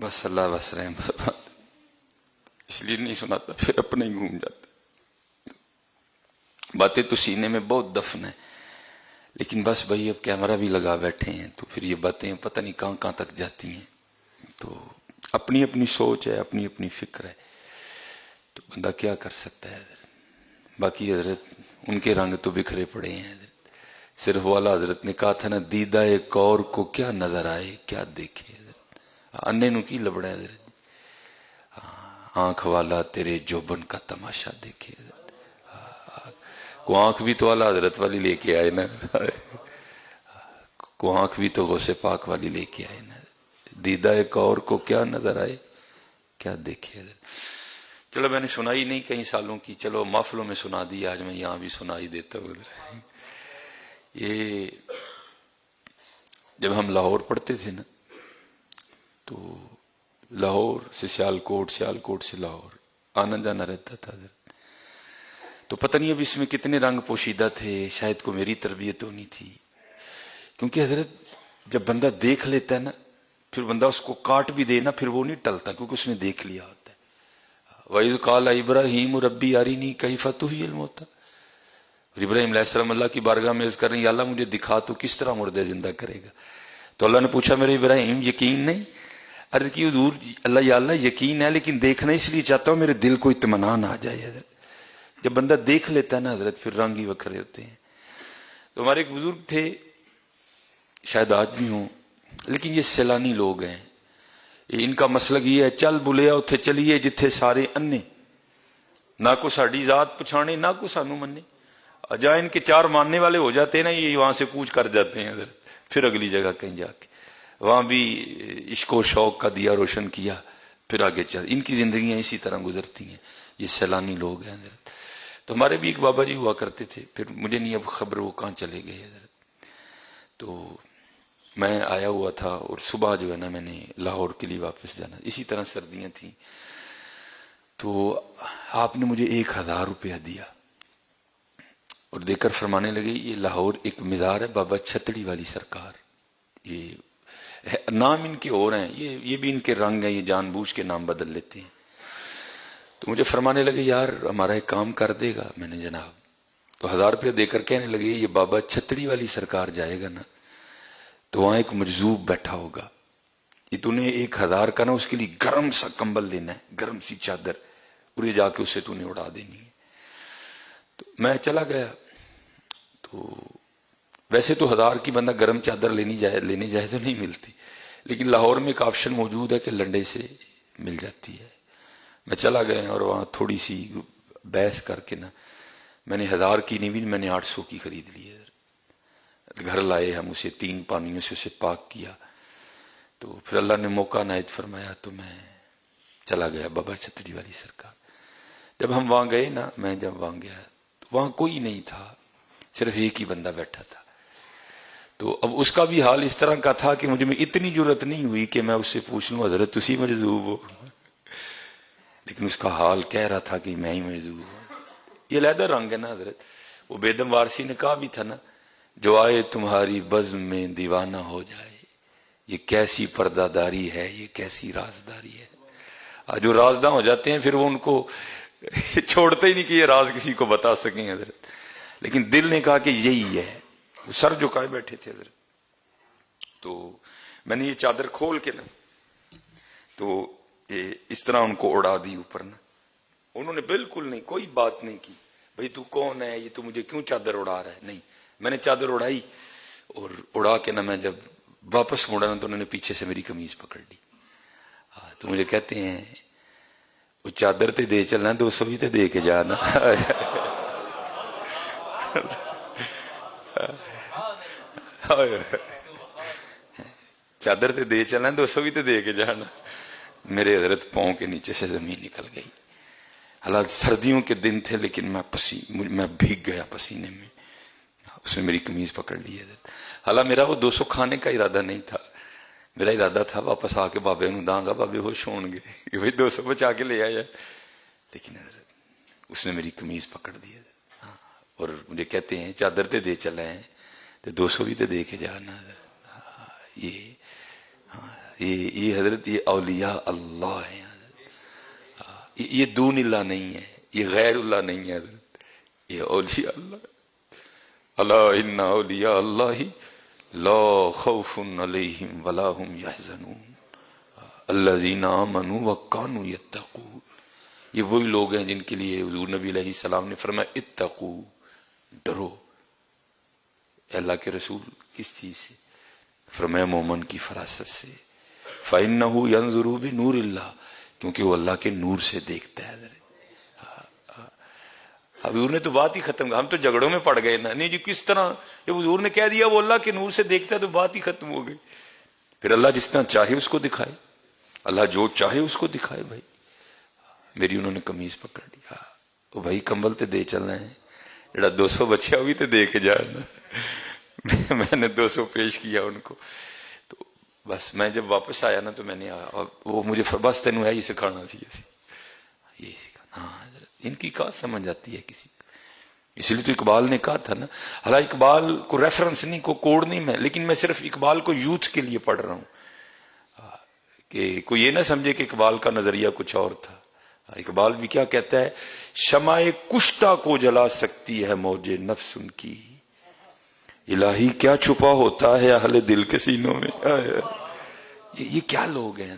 بس اللہ بس رحم فرما، اس لیے نہیں سناتا، پھر اپنے ہی گھوم جاتا۔ باتیں تو سینے میں بہت دفن ہے، لیکن بس بھائی اب کیمرہ بھی لگا بیٹھے ہیں تو پھر یہ باتیں پتہ نہیں کہاں کہاں تک جاتی ہیں۔ تو اپنی اپنی سوچ ہے، اپنی اپنی فکر ہے، تو بندہ کیا کر سکتا ہے حضرت۔ باقی حضرت ان کے رنگ تو بکھرے پڑے ہیں حضرت۔ صرف والا حضرت نے کہا تھا نا، دیدہ ایک اور کو کیا نظر آئے کیا دیکھے حضرت، انے نو کی لبڑا ہے حضرت، آنکھ والا تیرے جوبن کا تماشا دیکھے حضرت۔ کو آنکھ بھی تو والا حضرت والی لے کے آئے نا، کو آنکھ بھی تو غوث پاک والی لے کے آئے نا، دیدہ ایک اور کو کیا نظر آئے کیا دیکھے حضرت۔ چلو میں نے سنائی نہیں کئی سالوں کی، چلو محفلوں میں سنا دی، آج میں یہاں بھی سنائی دیتا ہوں۔ یہ جب ہم لاہور پڑھتے تھے نا، تو لاہور سے سیالکوٹ، سیالکوٹ سے لاہور آنا جانا رہتا تھا حضرت۔ تو پتہ نہیں اب اس میں کتنے رنگ پوشیدہ تھے، شاید کو میری تربیت ہونی تھی، کیونکہ حضرت جب بندہ دیکھ لیتا ہے نا، پھر بندہ اس کو کاٹ بھی دے نا، پھر وہ نہیں ٹلتا، کیونکہ اس نے دیکھ لیا ہوتا ہے۔ وَإِذْ قَالَ إِبْرَاهِيمُ رَبِّي أَرِنِي كَيْفَ تُحْيِي الْمَوْتَىٰ، اور ابراہیم علیہ السلام اللہ کی بارگاہ میں عرض کر رہے ہیں، یا اللہ مجھے دکھا تو کس طرح مردے زندہ کرے گا۔ تو اللہ نے پوچھا میرے ابراہیم یقین نہیں؟ عرض کی حضور اللہ یا اللہ یقین ہے، لیکن دیکھنا اس لیے چاہتا ہوں میرے دل کو اطمینان آ جائے حضرت۔ جب بندہ دیکھ لیتا ہے نا حضرت، پھر رنگ ہی وکھرے ہوتے ہیں۔ تو ہمارے ایک بزرگ تھے، شاید آج بھی ہوں، لیکن یہ سیلانی لوگ ہیں، ان کا مسلک یہ ہے، چل بلیا اتھے چلیے جتھے سارے انے، نہ کو ساڑی ذات پچھانے نہ کو سانو منے۔ جہاں ان کے چار ماننے والے ہو جاتے ہیں نا، یہ وہاں سے کوچ کر جاتے ہیں حضرت، پھر اگلی جگہ کہیں جا کے وہاں بھی عشق و شوق کا دیا روشن کیا، پھر آگے چل۔ ان کی زندگیاں اسی طرح گزرتی ہیں، یہ سیلانی لوگ ہیں حضرت۔ تو ہمارے بھی ایک بابا جی ہوا کرتے تھے، پھر مجھے نہیں اب خبر وہ کہاں چلے گئے حضرت۔ تو میں آیا ہوا تھا، اور صبح جو ہے نا میں نے لاہور کے لیے واپس جانا، اسی طرح سردیاں تھیں، تو آپ نے مجھے 1000 روپیہ دیا اور دے کر فرمانے لگے، یہ لاہور ایک مزار ہے بابا چھتڑی والی سرکار، یہ نام ان کے اور ہیں، یہ بھی ان کے رنگ ہیں، یہ جان بوجھ کے نام بدل لیتے ہیں۔ تو مجھے فرمانے لگے یار ہمارا ایک کام کر دے گا؟ میں نے جناب۔ تو 1000 روپیہ دے کر کہنے لگے، یہ بابا چھتڑی والی سرکار جائے گا نا، تو وہاں ایک مجذوب بیٹھا ہوگا، یہ تو نے 1000 کا نا اس کے لیے گرم سا کمبل دینا ہے، گرم سی چادر، اور یہ جا کے اسے تو نے اڑا دینی ہے۔ تو میں چلا گیا، تو ویسے تو 1000 کی بندہ گرم چادر لینے جائے تو نہیں ملتی، لیکن لاہور میں ایک آپشن موجود ہے کہ لنڈے سے مل جاتی ہے۔ میں چلا گیا اور وہاں تھوڑی سی بحث کر کے نا، میں نے 1000 کی نہیں بھی، میں نے 800 کی خرید لی ہے۔ گھر لائے ہم اسے، 3 پانیوں سے اسے پاک کیا، تو پھر اللہ نے موقع عنایت فرمایا تو میں چلا گیا بابا چھتڑی والی سرکار۔ جب ہم وہاں گئے نا، میں جب وہاں گیا تو وہاں کوئی نہیں تھا، صرف ایک ہی بندہ بیٹھا تھا۔ تو اب اس کا بھی حال اس طرح کا تھا کہ مجھے میں اتنی جرت نہیں ہوئی کہ میں اس سے پوچھ لوں حضرت تسی مجذوب ہو، لیکن اس کا حال کہہ رہا تھا کہ میں ہی مجذوب ہوں۔ یہ علیحدہ رنگ ہے نا حضرت۔ وہ بیدم وارسی نے کہا بھی تھا نا، جو آئے تمہاری بزم میں دیوانہ ہو جائے، یہ کیسی پردہ داری ہے، یہ کیسی رازداری ہے۔ جو رازداں ہو جاتے ہیں پھر وہ ان کو چھوڑتے ہی نہیں کہ یہ راز کسی کو بتا سکیں حضرت، لیکن دل نے کہا کہ یہی ہے۔ وہ سر جھکائے بیٹھے تھے حضرت۔ تو میں نے یہ چادر کھول کے نا، تو یہ اس طرح ان کو اڑا دی اوپر نا، انہوں نے بالکل نہیں کوئی بات نہیں کی، بھئی تو کون ہے، یہ تو مجھے کیوں چادر اڑا رہا ہے، نہیں۔ میں نے چادر اڑائی، اور اڑا کے نا میں جب واپس مڑا نا، تو انہوں نے پیچھے سے میری قمیض پکڑ لی۔ تو مجھے کہتے ہیں وہ چادر تے دے چلنا، 200 بھی تے دے کے جانا۔ چادر تے دے چلنا، 200 بھی تے دے کے جانا۔ میرے حضرت پاؤں کے نیچے سے زمین نکل گئی۔ حالات سردیوں کے دن تھے، لیکن میں بھیگ گیا پسینے میں۔ اس نے میری قمیض پکڑ لی حضرت۔ حالانکہ میرا وہ 200 کھانے کا ارادہ نہیں تھا، میرا ارادہ تھا واپس آ کے بابے نو داں گا، بابے ہوش ہون گے کہ بھائی 200 بچا کے لے آیا، لیکن حضرت اس نے میری قمیض پکڑ دی حضرت، اور مجھے کہتے ہیں چادر تے دے چلے ہیں، تو 200 بھی تے دے کے جانا حضرت۔ یہ یہ حضرت یہ اولیاء اللہ ہیں حضرت، یہ دون اللہ نہیں ہے، یہ غیر اللہ نہیں ہے حضرت، یہ اولیاء اللہ۔ الا ان اولیاء اللہ لا خوف علیہم ولا هم یحزنون الذین آمنوا وکانوا یتقون۔ یہ وہی لوگ ہیں جن کے لیے حضور نبی علیہ السلام نے فرمایا اتقو، ڈرو۔ اللہ کے رسول کس چیز سے؟ فرمایا مومن کی فراست سے، فَإِنَّهُ يَنظُرُ بِنُورِ اللَّهِ، کیونکہ وہ اللہ کے نور سے دیکھتا ہے۔ حضور نے تو بات ہی ختم، ہم تو جھگڑوں میں پڑ گئے نا، نہیں جی کس طرح، جب حضور نے کہہ دیا وہ اللہ کے نور سے دیکھتا ہے تو بات ہی ختم ہو گئی۔ پھر اللہ جس طرح چاہے اس کو دکھائے، اللہ جو چاہے اس کو دکھائے۔ بھائی میری انہوں نے قمیض پکڑ لیا، وہ بھائی کمبل تے دے چلنا ہے، جڑا 200 بچیا ہوئی تے دے کے جانا۔ میں نے 200 پیش کیا ان کو، تو بس میں جب واپس آیا نا تو میں نے اور وہ مجھے بس تینوں ہے ہی سکھانا سی، یہی سکھانا۔ ہاں حضرت ان کی کہاں سمجھ آتی ہے کسی کو، اس لیے تو اقبال نے کہا تھا نا، حالانکہ اقبال کو ریفرنس نہیں، کو کوڈ نہیں میں، لیکن میں صرف اقبال کو یوتھ کے لیے پڑھ رہا ہوں کہ کوئی یہ نہ سمجھے کہ اقبال کا نظریہ کچھ اور تھا۔ اقبال بھی کیا کہتا ہے، شمع کشتہ کو جلا سکتی ہے موج نفس ان کی، الہی کیا چھپا ہوتا ہے اہل دل کے سینوں میں۔ یہ کیا لوگ ہیں۔